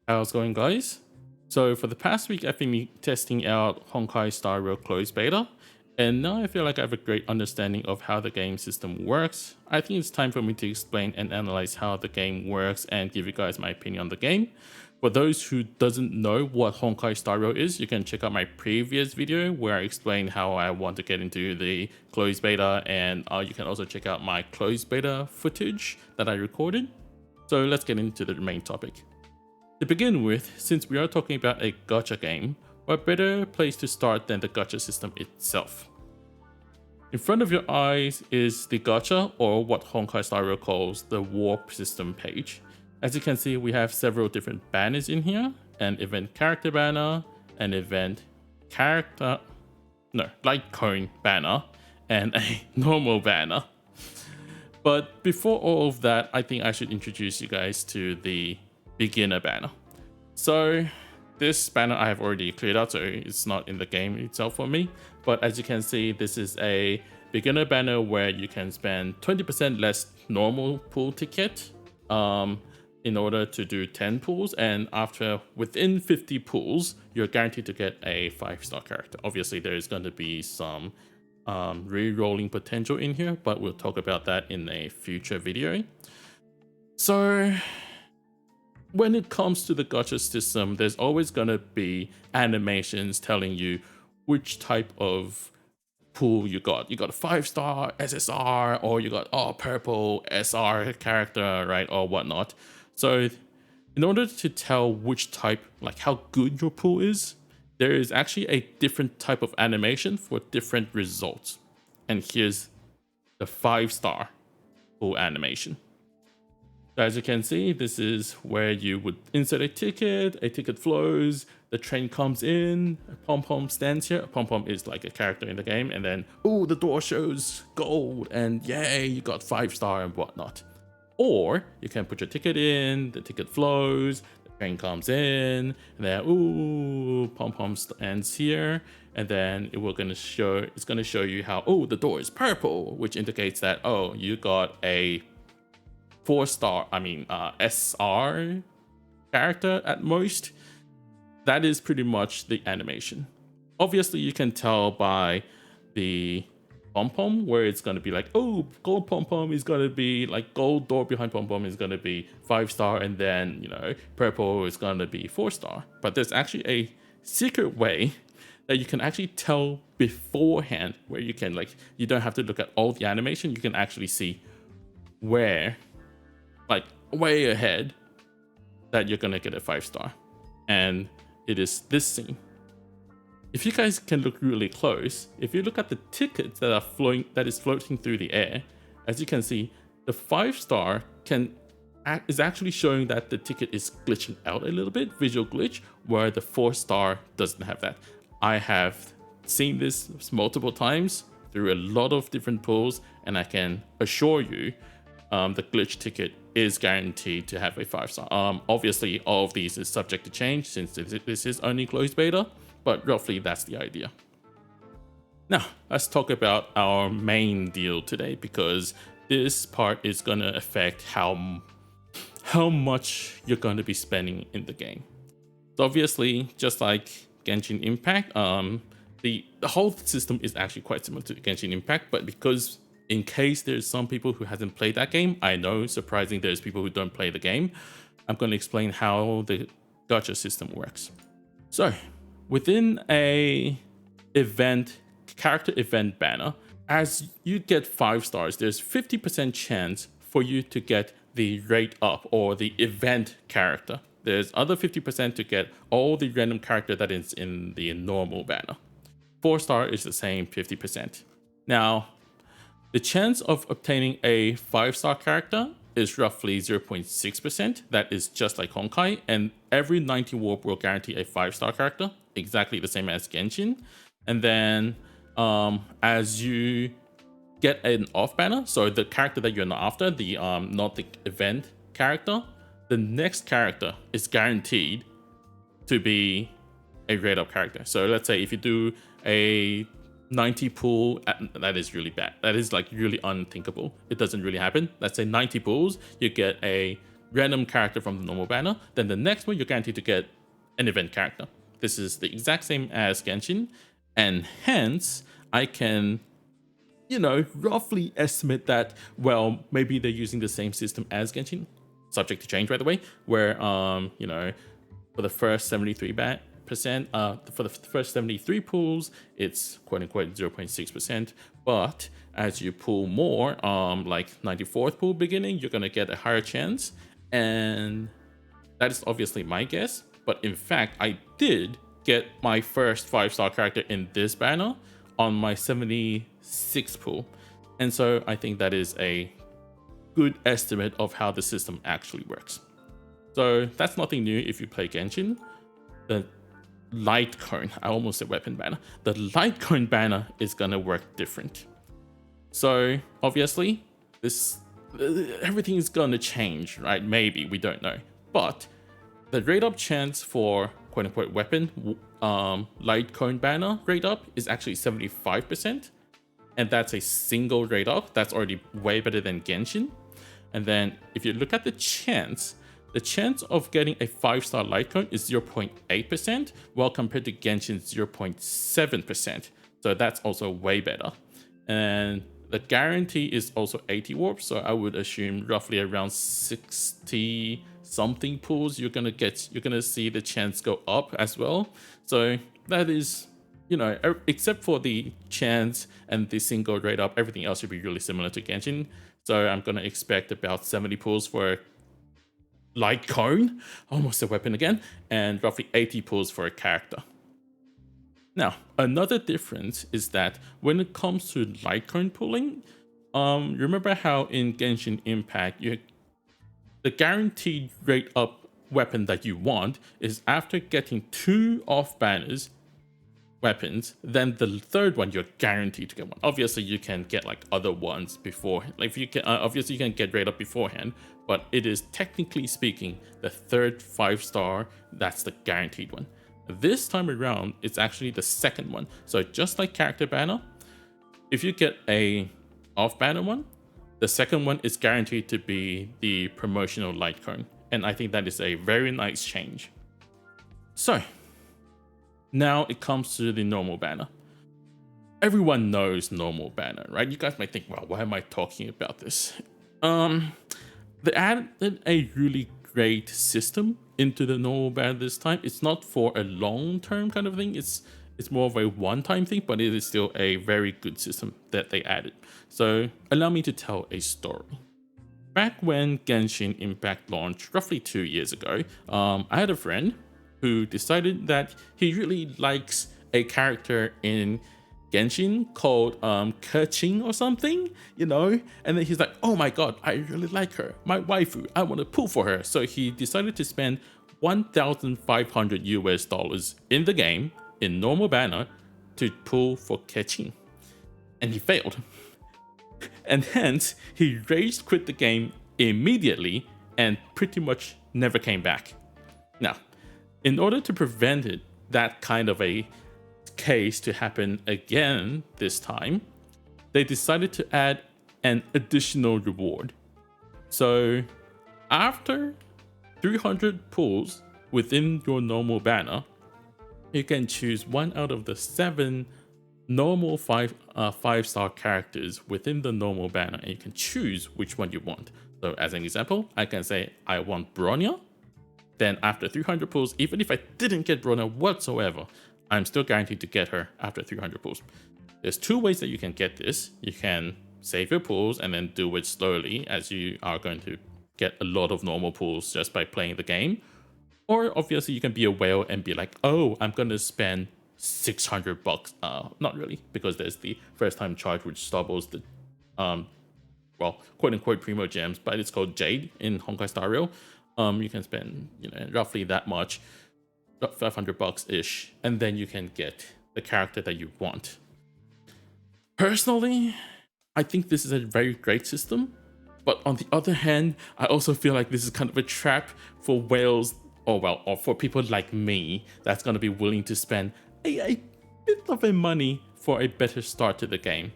How's it going, guys? So for the past week, I've been testing out Honkai Star Rail closed beta, and now I feel like I have a great understanding of how the game system works. I think it's time for me to explain and analyze how the game works and give you guys my opinion on the game. For those who doesn't know what Honkai Star Rail is, you can check out my previous video where I explain how I want to get into the closed beta, and you can also check out my closed beta footage that I recorded. So let's get into the main topic. To begin with, since we are talking about a gacha game, what better place to start than the gacha system itself? In front of your eyes is the gacha, or what Honkai Star Rail calls the warp system page. As you can see, we have several different banners in here: an event character banner, an event character, no, light cone banner, and a normal banner. But before all of that, I think I should introduce you guys to the beginner banner. So this banner I have already cleared out, so it's not in the game itself for me. But as you can see, this is a beginner banner where you can spend 20% less normal pool ticket in order to do 10 pools, and within 50 pools, you're guaranteed to get a 5-star character. Obviously, there is going to be some re-rolling potential in here, but we'll talk about that in a future video. So when it comes to the gacha system, there's always going to be animations telling you which type of pool you got. You got a 5-star SSR, or you got purple SR character, right, or whatnot. So in order to tell which type, like how good your pool is, there is actually a different type of animation for different results. And here's the 5-star pool animation. So as you can see, this is where you would insert a ticket flows, the train comes in, a pom-pom stands here. A pom-pom is like a character in the game, and then, oh, the door shows gold, and yay, you got 5-star and whatnot. Or you can put your ticket in, the ticket flows, the train comes in, and then, ooh, pom-pom stands here, and then it's gonna show you how, oh, the door is purple, which indicates that, oh, you got a 4-star, SR character at most. That is pretty much the animation. Obviously, you can tell by the pom-pom where it's going to be like, oh, gold pom-pom is going to be like, gold door behind pom-pom is going to be 5-star, and then, purple is going to be 4-star. But there's actually a secret way that you can actually tell beforehand, where you can, like, you don't have to look at all the animation. You can actually see where, like, way ahead, that you're gonna get a 5-star, and it is this scene. If you guys can look really close, if you look at the tickets that is floating through the air, as you can see, the 5-star is actually showing that the ticket is glitching out a little bit, visual glitch, where the 4-star doesn't have that. I have seen this multiple times through a lot of different pools, and I can assure you the glitch ticket is guaranteed to have a 5-star. Obviously, all of these is subject to change since this is only closed beta, but roughly that's the idea. Now, let's talk about our main deal today, because this part is going to affect how much you're going to be spending in the game. So obviously, just like Genshin Impact, the whole system is actually quite similar to Genshin Impact, but because in case there's some people who hasn't played that game, I know, surprising, there's people who don't play the game, I'm going to explain how the gacha system works. So within a character event banner, as you get 5 stars, there's 50% chance for you to get the rate up, or the event character. There's other 50% to get all the random character that is in the normal banner. 4-star is the same 50%. Now, the chance of obtaining a 5-star character is roughly 0.6%. That is just like Honkai, and every 90 warp will guarantee a 5-star character, exactly the same as Genshin. And then as you get an off banner, so the character that you're not after, the not the event character, the next character is guaranteed to be a rate up character. So let's say if you do a 90 pool, that is really bad. That is like really unthinkable. It doesn't really happen. Let's say 90 pools, you get a random character from the normal banner, then the next one you're guaranteed to get an event character. This is the exact same as Genshin, and hence I can, roughly estimate that, well, maybe they're using the same system as Genshin, subject to change, by the way, where, for the first 73%, for the first 73 pulls, it's quote unquote 0.6%. But as you pull more, like 94th pull beginning, you're gonna get a higher chance. And that is obviously my guess. But in fact, I did get my first 5-star character in this banner on my 76th pull. And so I think that is a good estimate of how the system actually works. So that's nothing new if you play Genshin. The light cone, I almost said weapon banner. The light cone banner is gonna work different. So obviously, everything is gonna change, right? Maybe, we don't know. But the rate up chance for quote unquote weapon light cone banner rate up is actually 75%. And that's a single rate up. That's already way better than Genshin. And then if you look at the chance of getting a 5-star light cone is 0.8%, while compared to Genshin's 0.7%. So that's also way better. And the guarantee is also 80 warps, so I would assume roughly around 60 something pulls you're gonna see the chance go up as well. So that is, except for the chance and the single rate up, everything else should be really similar to Genshin. So I'm gonna expect about 70 pulls for light cone, almost a weapon again, and roughly 80 pulls for a character. Now, another difference is that when it comes to light cone pulling, remember how in Genshin Impact, the guaranteed rate up weapon that you want is after getting 2 off banners weapons, then the third one you're guaranteed to get one. Obviously, you can get like other ones before. Like if you can, obviously you can get rate up beforehand, but it is technically speaking the third 5-star that's the guaranteed one. This time around, it's actually the second one. So just like character banner, if you get a off banner one, the second one is guaranteed to be the promotional light cone. And I think that is a very nice change. So now it comes to the normal banner. Everyone knows normal banner, right? You guys might think, well, why am I talking about this? They added a really great system into the normal banner this time. It's not for a long-term kind of thing. It's more of a one-time thing, but it is still a very good system that they added. So allow me to tell a story. Back when Genshin Impact launched roughly 2 years ago, I had a friend who decided that he really likes a character in Genshin called Keqing or something, and then he's like, oh my god, I really like her, my waifu, I want to pull for her. So he decided to spend $1,500 in the game in normal banner to pull for Keqing, and he failed. And hence he rage quit the game immediately and pretty much never came back. Now, in order to prevent that kind of a case to happen again this time, they decided to add an additional reward. So after 300 pulls within your normal banner, you can choose one out of the 7 normal 5-star characters within the normal banner, and you can choose which one you want. So as an example, I can say I want Bronya. Then after 300 pulls, even if I didn't get Bronya whatsoever, I'm still guaranteed to get her after 300 pulls. There's 2 ways that you can get this. You can save your pulls and then do it slowly, as you are going to get a lot of normal pulls just by playing the game. Or obviously you can be a whale and be like, oh, I'm going to spend $600. Not really, because there's the first time charge, which doubles the, well, quote unquote primo gems, but it's called Jade in Honkai Star Rail. You can spend, roughly that much, $500 ish, and then you can get the character that you want. Personally, I think this is a very great system, but on the other hand, I also feel like this is kind of a trap for whales, or for people like me that's going to be willing to spend a bit of a money for a better start to the game.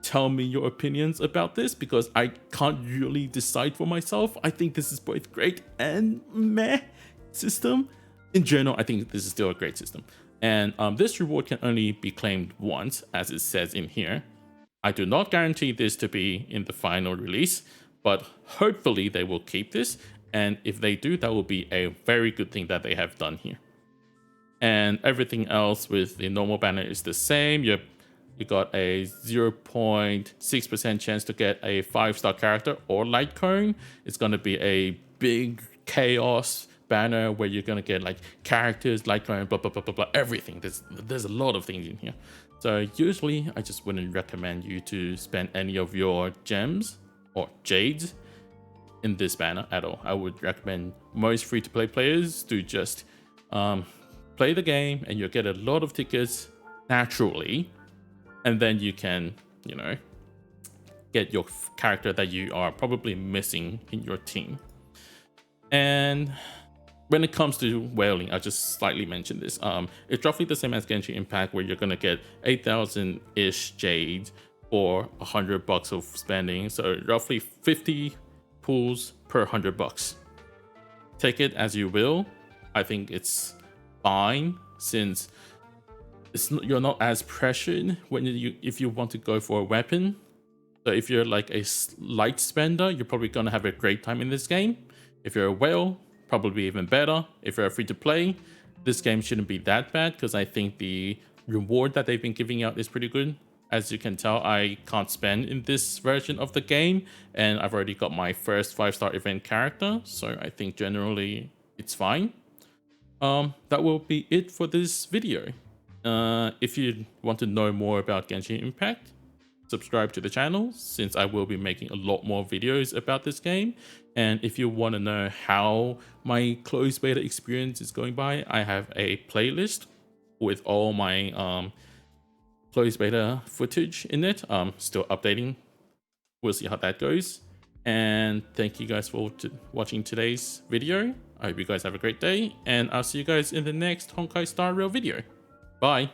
tell me your opinions about this, because I can't really decide for myself. I think this is both great and meh system. In general, I think this is still a great system. And this reward can only be claimed once, as it says in here. I do not guarantee this to be in the final release, but hopefully they will keep this. And if they do, that will be a very good thing that they have done here. And everything else with the normal banner is the same. You got a 0.6% chance to get a 5-star character or light cone. It's going to be a big chaos banner where you're going to get like characters, light cone, blah, blah, blah, blah, blah, everything. There's a lot of things in here. So usually I just wouldn't recommend you to spend any of your gems or jades in this banner at all. I would recommend most free-to-play players to just play the game, and you'll get a lot of tickets naturally, and then you can, you know, get your character that you are probably missing in your team. And when it comes to whaling, I just slightly mentioned this. It's roughly the same as Genshin Impact, where you're gonna get 8,000-ish jade for $100 of spending, so roughly 50 pools per $100. Take it as you will. I think it's fine, since you're not as pressured when if you want to go for a weapon. So if you're like a light spender, you're probably gonna have a great time in this game. If you're a whale, probably even better. If you're free to play, this game shouldn't be that bad, because I think the reward that they've been giving out is pretty good. As you can tell, I can't spend in this version of the game, and I've already got my first 5-star event character, so I think generally it's fine. That will be it for this video. If you want to know more about Genshin Impact, subscribe to the channel, since I will be making a lot more videos about this game. And if you want to know how my closed beta experience is going by, I have a playlist with all my closed beta footage in it. Still updating. We'll see how that goes. And thank you guys for watching today's video. I hope you guys have a great day, and I'll see you guys in the next Honkai Star Rail video. Bye.